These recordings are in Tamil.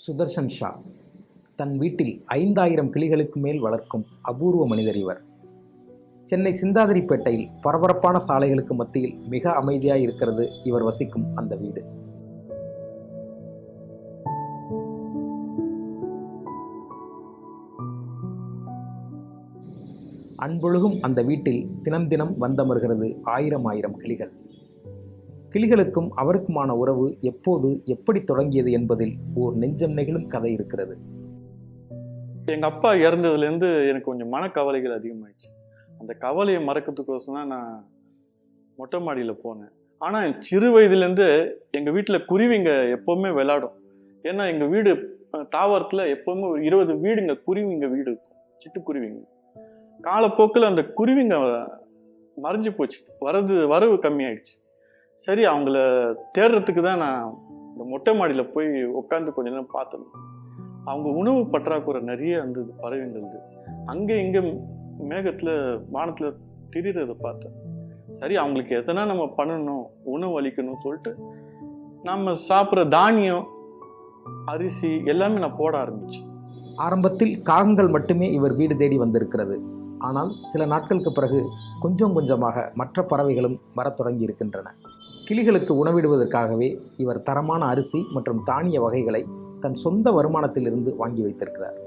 சுதர்ஷன் ஷா தன் வீட்டில் 5000 கிளிகளுக்கு மேல் வளர்க்கும் அபூர்வ மனிதர் இவர். சென்னை சிந்தாதிரிப்பேட்டையில் பரபரப்பான சாலைகளுக்கு மத்தியில் மிக அமைதியாய் இருக்கிறது இவர் வசிக்கும் அந்த வீடு. அன்பொழுகும் அந்த வீட்டில் தினம் தினம் வந்தமர்கிறது 1000 கிளிகள். கிளிகளுக்கும் அவருக்குமான உறவு எப்போது எப்படி தொடங்கியது என்பதில் ஓர் நெஞ்சம் நெகிழும் கதை இருக்கிறது. எங்கள் அப்பா இறந்ததுலேருந்து எனக்கு கொஞ்சம் மனக்கவலைகள் அதிகமாகிடுச்சு. அந்த கவலையை மறக்கிறதுக்கோசம் தான் நான் மொட்டை மாடியில் போனேன். ஆனால் சிறு வயதுலேருந்து எங்கள் வீட்டில் குருவிங்க எப்போவுமே விளையாடும். ஏன்னா எங்கள் வீடு தாவரத்தில் எப்போவுமே ஒரு 20 வீடுங்க குருவிங்க வீடு இருக்கும், சிட்டுக்குருவிங்க. காலப்போக்கில் அந்த குருவிங்க மறைஞ்சு போச்சு, வரவு கம்மியாயிடுச்சு. சரி, அவங்கள தேடுறதுக்கு தான் நான் இந்த மொட்டை மாடியில் போய் உட்காந்து கொஞ்ச நேரம் பார்த்தேன். அவங்க உணவு பற்றாக்குறை நிறைய இருந்தது, பறவைங்கிறது அங்கே இங்கே மேகத்தில் வானத்தில் திரிகிறத பார்த்தேன். சரி, அவங்களுக்கு எதனா நம்ம பண்ணணும், உணவு அளிக்கணும்னு சொல்லிட்டு நம்ம சாப்பிட்ற தானியம், அரிசி எல்லாமே நான் போட ஆரம்பித்தேன். ஆரம்பத்தில் காகங்கள் மட்டுமே இவர் வீடு தேடி வந்திருக்கிறது. ஆனால் சில நாட்களுக்கு பிறகு கொஞ்சம் கொஞ்சமாக மற்ற பறவைகளும் வரத் தொடங்கி இருக்கின்றன. கிளிகளுக்கு உணவிடுவதற்காகவே இவர் தரமான அரிசி மற்றும் தானிய வகைகளை தன் சொந்த வருமானத்திலிருந்து வாங்கி வைத்திருக்கிறார்.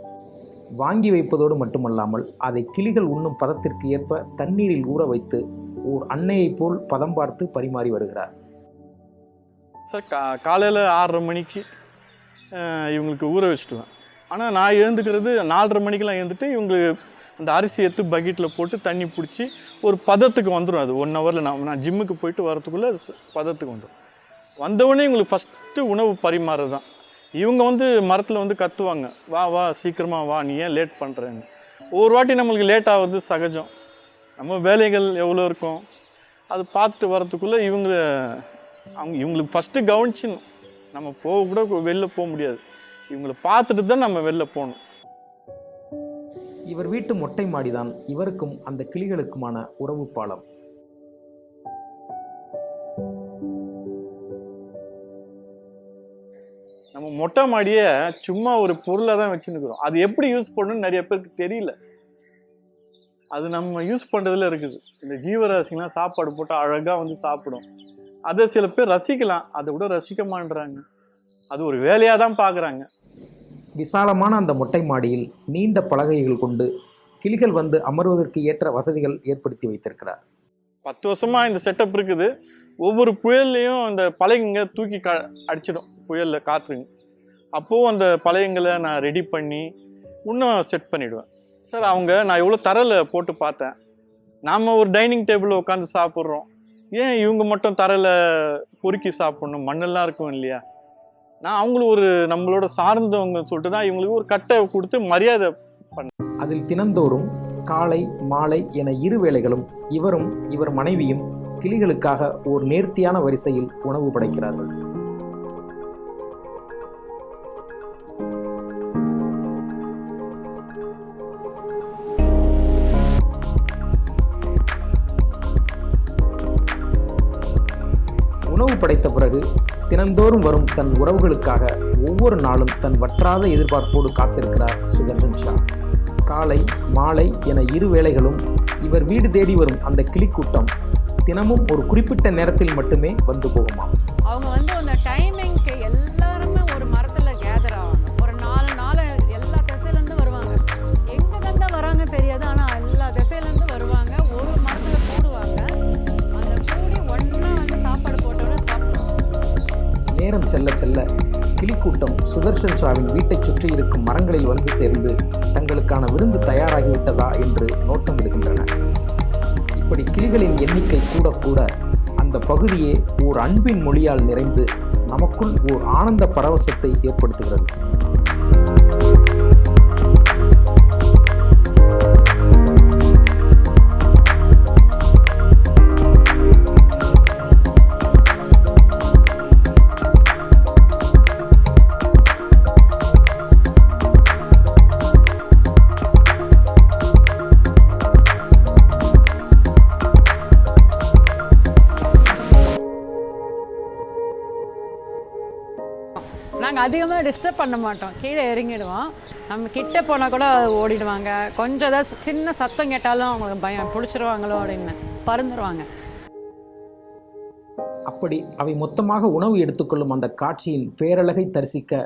வாங்கி வைப்பதோடு மட்டுமல்லாமல் அதை கிளிகள் உண்ணும் பதத்திற்கு ஏற்ப தண்ணீரில் ஊற வைத்து ஓர் அன்னையைப் போல் பதம் பார்த்து பரிமாறி வருகிறார். சார், காலையில் 6:30 மணிக்கு இவங்களுக்கு ஊற வச்சுட்டுவேன். ஆனால் நான் எழுந்துக்கிறது 4:30 மணிக்கெலாம் எழுந்துட்டு இவங்களுக்கு அந்த அரிசி எடுத்து பக்கெட்டில் போட்டு தண்ணி பிடிச்சி ஒரு பதத்துக்கு வந்துடும். அது 1 ஹவரில் நான் ஜிம்முக்கு போயிட்டு வரத்துக்குள்ளே பதத்துக்கு வந்துடும். வந்தவுடனே இவங்களுக்கு ஃபஸ்ட்டு உணவு பரிமாறுறது தான். இவங்க மரத்தில் கத்துவாங்க, வா வா சீக்கிரமாக வா, நீ ஏன் லேட் பண்ணுறேன்னு. ஒவ்வொரு வாட்டி நம்மளுக்கு லேட் ஆகுறது சகஜம், நம்ம வேலைகள் எவ்வளோ இருக்கும் அது பார்த்துட்டு வரத்துக்குள்ளே இவங்களுக்கு ஃபஸ்ட்டு கவனிச்சிடணும். நம்ம கூட வெளில போக முடியாது, இவங்களை பார்த்துட்டு தான் நம்ம வெளில போகணும். இவர் வீட்டு மொட்டை மாடிதான் இவருக்கும் அந்த கிளிகளுக்குமான உறவு பாலம். நம்ம மொட்டை மாடியை சும்மா ஒரு பொருளை தான் வச்சுருக்கிறோம். அது எப்படி யூஸ் பண்ணணும்னு நிறைய பேருக்கு தெரியல. அது நம்ம யூஸ் பண்ணுறதுல இருக்குது. இந்த ஜீவராசிங்கெலாம் சாப்பாடு போட்டு அழகாக சாப்பிடும். அதை சில பேர் ரசிக்கலாம், அதை கூட ரசிக்க மாட்டுறாங்க. அது ஒரு வேலையாக தான் பார்க்குறாங்க. விசாலமான அந்த மொட்டை மாடியில் நீண்ட பலகைகள் கொண்டு கிளிகள் அமர்வதற்கு ஏற்ற வசதிகள் ஏற்படுத்தி வைத்திருக்கிறார். 10 வருஷமாக இந்த செட்டப் இருக்குது. ஒவ்வொரு புயல்லையும் அந்த பலகைங்க தூக்கி அடிச்சிடும், புயலில் காற்றுங்க. அப்போது அந்த பலகைங்களை நான் ரெடி பண்ணி இன்னும் செட் பண்ணிவிடுவேன். சார், நான் எவ்வளோ தரையில் போட்டு பார்த்தேன். நாம் ஒரு டைனிங் டேபிளில் உட்காந்து சாப்பிட்றோம், ஏன் இவங்க மட்டும் தரையில் பொறுக்கி சாப்பிட்ணும்? மண்ணெல்லாம் இருக்கும் இல்லையா? நான் அவங்களுக்கு ஒரு நம்மளோட சார்ந்தவங்க சொல்லிட்டு தான் இவங்களுக்கு ஒரு கட்டை கொடுத்து மரியாதை பண்ணேன். அதில் தினந்தோறும் காலை மாலை என 2 வேளைகளும் இவரும் இவர் மனைவியும் கிளிகளுக்காக ஒரு நேர்த்தியான வரிசையில் உணவு படைக்கிறார்கள். உணவு படைத்த பிறகு தினந்தோறும் வரும் தன் உறவுகளுக்காக ஒவ்வொரு நாளும் தன் வற்றாத எதிர்பார்ப்போடு காத்திருக்கிறார் சுதர்ஷன் ஷா. காலை மாலை என 2 வேளைகளும் இவர் வீடு தேடி வரும் அந்த கிளிக்கூட்டம் தினமும் ஒரு குறிப்பிட்ட நேரத்தில் மட்டுமே வந்து போகுமாம். அவங்க அந்த டைமிங்க்கு எல்லாருமே ஒரு மரத்தில் கேதர் ஆவாங்க. ஒரு 4 நாள் எல்லா திசையிலேருந்து வருவாங்க. எங்கே தான் வராங்க தெரியாது, ஆனால் எல்லா திசையிலேருந்து வருவாங்க. ஒரு மரத்தில் கூடுவாங்க. அந்த கூடி ஒன்றா சாப்பாடு போட்டோன்னு சாப்பிடுவாங்க. நேரம் செல்ல செல்ல கிளிக்கூட்டம் சுதர்ஷன் ஷாவின் வீட்டை சுற்றி இருக்கும் மரங்களில் சேர்ந்து தங்களுக்கான விருந்து தயாராகிவிட்டதா என்று நோட்டம் விடுகின்றன. இப்படி கிளிகளின் எண்ணிக்கை கூட கூட அந்த பகுதியே ஓர் அன்பின் மொழியால் நிறைந்து நமக்குள் ஓர் ஆனந்த பரவசத்தை ஏற்படுத்துகிறது. நாங்கள் அதிகமாக டிஸ்டர்ப் பண்ண மாட்டோம், கீழே இறங்கிடுவோம். நம்ம கிட்ட போனால் கூட ஓடிடுவாங்க. கொஞ்சம் ஏதாவது சின்ன சத்தம் கேட்டாலும் அவங்களுக்கு பயம், பிடிச்சிருவாங்களோ அப்படின்னு பறந்துடுவாங்க. அப்படி அவை மொத்தமாக உணவு எடுத்துக்கொள்ளும் அந்த காட்சியின் பேரழகை தரிசிக்க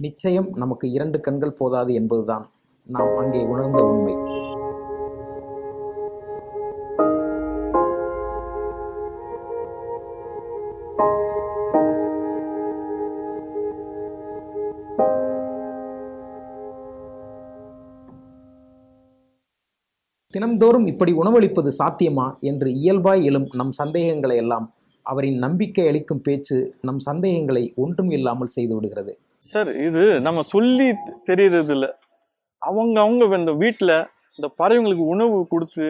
நிச்சயம் நமக்கு 2 கண்கள் போதாது என்பதுதான் நாம் அங்கே உணர்ந்த உண்மை. தினம்தோறும் இப்படி உணவளிப்பது சாத்தியமா என்று இயல்பாய் எழும் நம் சந்தேகங்களை எல்லாம் அவரின் நம்பிக்கை அளிக்கும் பேச்சு நம் சந்தேகங்களை ஒன்றும் இல்லாமல் செய்து விடுகிறது. சார், இது நம்ம சொல்லி தெரியறது இல்லை. அவங்க இந்த வீட்டில் இந்த பறவைங்களுக்கு உணவு கொடுத்து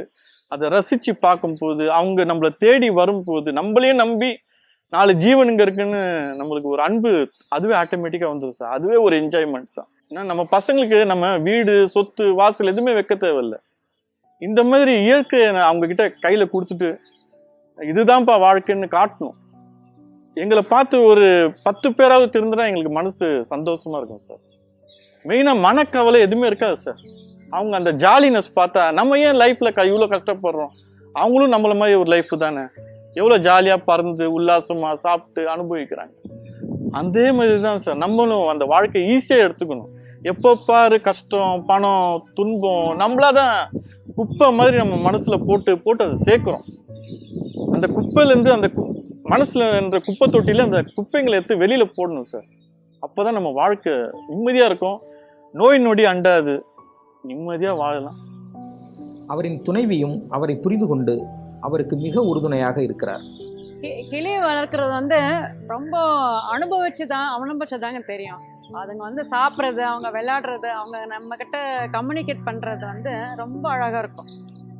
அதை ரசித்து பார்க்கும்போது, அவங்க நம்மளை தேடி வரும்போது, நம்மளையும் நம்பி 4 ஜீவனுங்க இருக்குன்னு நம்மளுக்கு ஒரு அன்பு அதுவே ஆட்டோமேட்டிக்காக வந்துடும் சார். அதுவே ஒரு என்ஜாய்மெண்ட் தான். ஏன்னா நம்ம பசங்களுக்கு நம்ம வீடு, சொத்து, வாசல் எதுவுமே வைக்க தேவையில்லை. இந்த மாதிரி இயற்கையை அவங்கக்கிட்ட கையில் கொடுத்துட்டு இதுதான்ப்பா வாழ்க்கைன்னு காட்டணும். எங்களை பார்த்து ஒரு 10 பேராவது திருந்தினா எங்களுக்கு மனசு சந்தோஷமாக இருக்கும் சார். மெயினாக மனக்கவலை எதுவுமே இருக்காது சார். அவங்க அந்த ஜாலினஸ் பார்த்தா நம்ம ஏன் லைஃப்பில் இவ்வளோ கஷ்டப்படுறோம், அவங்களும் நம்மளை மாதிரி ஒரு லைஃப் தானே, எவ்வளோ ஜாலியாக பறந்து உல்லாசமாக சாப்பிட்டு அனுபவிக்கிறாங்க. அதே மாதிரி தான் சார் நம்மளும் அந்த வாழ்க்கையை ஈஸியாக எடுத்துக்கணும். எப்போ பாரு கஷ்டம், பணம், துன்பம் நம்மளாதான் குப்பை மாதிரி நம்ம மனசில் போட்டு அதை சேர்க்குறோம். அந்த குப்பையிலேருந்து அந்த மனசில் என்ற குப்பை தொட்டியில் அந்த குப்பைங்களை எடுத்து வெளியில் போடணும் சார். அப்போ தான் நம்ம வாழ்க்கை நிம்மதியாக இருக்கும், நோய் நொடி அண்டாது, நிம்மதியாக வாழலாம். அவரின் துணைவியும் அவரை புரிந்து கொண்டு அவருக்கு மிக உறுதுணையாக இருக்கிறார். கிளியை வளர்க்குறது ரொம்ப அனுபவிச்சுதாங்க தெரியும். அதுங்க சாப்பிட்றது, அவங்க விளையாடுறது, அவங்க நம்மக்கிட்ட கம்யூனிகேட் பண்ணுறது ரொம்ப அழகாக இருக்கும்.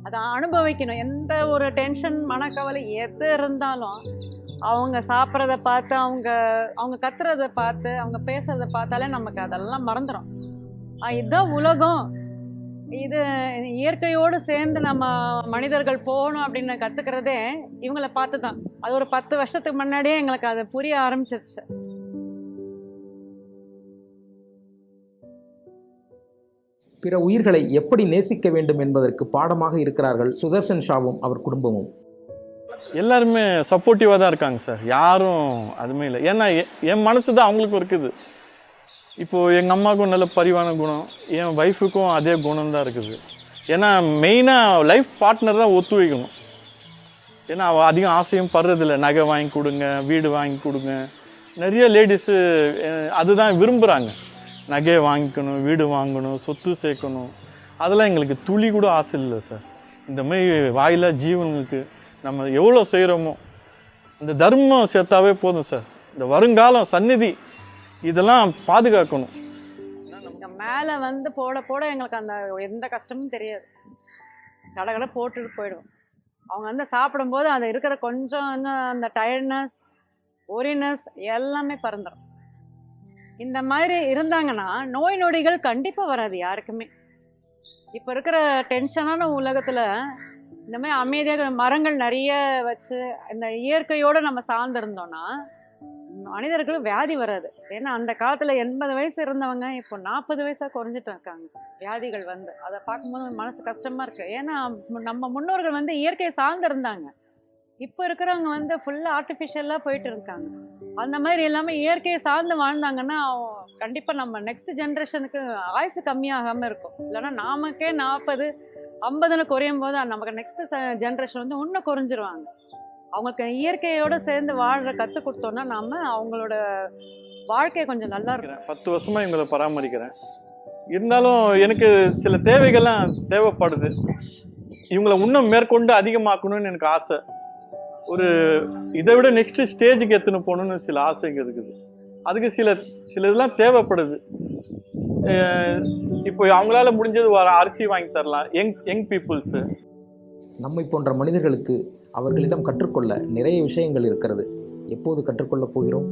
அதை அனுபவிக்கணும். எந்த ஒரு டென்ஷன், மனக்கவலை எது இருந்தாலும் அவங்க சாப்பிட்றத பார்த்து, அவங்க கத்துறதை பார்த்து, அவங்க பேசுறதை பார்த்தாலே நமக்கு அதெல்லாம் மறந்துடும். இதுதான் உலகம், இது இயற்கையோடு சேர்ந்து நம்ம மனிதர்கள் போகணும் அப்படின்னு கற்றுக்கிறதே இவங்களை பார்த்து தான். அது ஒரு 10 வருஷத்துக்கு முன்னாடியே எங்களுக்கு அது புரிய ஆரம்பிச்சிருச்சு. பிற உயிர்களை எப்படி நேசிக்க வேண்டும் என்பதற்கு பாடமாக இருக்கிறார்கள் சுதர்ஷன் ஷாவும் அவர் குடும்பமும். எல்லாருமே சப்போர்ட்டிவாக தான் இருக்காங்க சார். யாரும் அதுவுமே இல்லை. ஏன்னா என் மனசு தான் அவங்களுக்கும் இருக்குது. இப்போது எங்கள் அம்மாவுக்கும் நல்ல பரிவான குணம், என் ஒய்ஃபுக்கும் அதே குணம் தான் இருக்குது. ஏன்னா மெயினாக லைஃப் பார்ட்னர் தான் ஒத்து வைக்கணும். ஏன்னா அவள் அதிகம் ஆசையும் படுறதில்லை. நகை வாங்கி கொடுங்க, வீடு வாங்கி கொடுங்க. நிறைய லேடிஸு அதுதான் விரும்புகிறாங்க. நகையை வாங்கிக்கணும், வீடு வாங்கணும், சொத்து சேர்க்கணும். அதெல்லாம் எங்களுக்கு துளி கூட ஆசை இல்லை சார். இந்த மாதிரி வாயிலா ஜீவனுக்கு நம்ம எவ்வளோ செய்கிறோமோ இந்த தர்மம் சேர்த்தாவே போதும் சார். இந்த வருங்காலம் சந்நிதி இதெல்லாம் பாதுகாக்கணும். மேலே போட போட எங்களுக்கு அந்த எந்த கஷ்டமும் தெரியாது. கடை போட்டுட்டு போயிடுவோம். அவங்க சாப்பிடும்போது அது இருக்கிற கொஞ்சம் அந்த டயர்ட்னஸ், ஒரினஸ் எல்லாமே பறந்துடும். இந்த மாதிரி இருந்தாங்கன்னா நோய் நொடிகள் கண்டிப்பாக வராது யாருக்குமே. இப்போ இருக்கிற டென்ஷனான உலகத்தில் இந்த மாதிரி அமைதியாக மரங்கள் நிறைய வச்சு இந்த இயற்கையோடு நம்ம சார்ந்திருந்தோன்னா மனிதர்களுக்கு வியாதி வராது. ஏன்னா அந்த காலத்தில் 80 வயசு இருந்தவங்க இப்போ 40 வயசாக குறைஞ்சிட்டு இருக்காங்க வியாதிகள் அதை பார்க்கும்போது மனசு கஷ்டமாக இருக்குது. ஏன்னா நம்ம முன்னோர்கள் இயற்கையை சார்ந்திருந்தாங்க. இப்போ இருக்கிறவங்க ஃபுல்லாக ஆர்டிஃபிஷியலாக போயிட்டு இருக்காங்க. அந்த மாதிரி எல்லாமே இயற்கையை சார்ந்து வாழ்ந்தாங்கன்னா கண்டிப்பாக நம்ம நெக்ஸ்ட் ஜென்ரேஷனுக்கு ஆயுசு கம்மியாகாமல் இருக்கும். இல்லைன்னா நாமக்கே 40, 50ன்னு குறையும் போது நமக்கு நெக்ஸ்ட் ஜென்ரேஷன் இன்னும் குறைஞ்சிருவாங்க. அவங்களுக்கு இயற்கையோடு சேர்ந்து வாழ்கிற கற்றுக் கொடுத்தோன்னா நாம அவங்களோட வாழ்க்கையை கொஞ்சம் நல்லா இருக்கும். 10 வருஷமாக இவங்களை பராமரிக்கிறேன். இருந்தாலும் எனக்கு சில தேவைகள்லாம் தேவைப்படுது. இவங்களை இன்னும் மேற்கொண்டு அதிகமாக்கணும்னு எனக்கு ஆசை. ஒரு இதை விட நெக்ஸ்ட் ஸ்டேஜுக்கு எடுத்துன்னு போகணுன்னு சில ஆசைங்க இருக்குது. அதுக்கு சில இதெல்லாம் தேவைப்படுது. இப்போ அவங்களால முடிஞ்சது ஒரு அரிசி வாங்கி தரலாம். யங் பீப்புள்ஸு நம்மை போன்ற மனிதர்களுக்கு அவர்களிடம் கற்றுக்கொள்ள நிறைய விஷயங்கள் இருக்கிறது. எப்போது கற்றுக்கொள்ளப் போகிறோம்?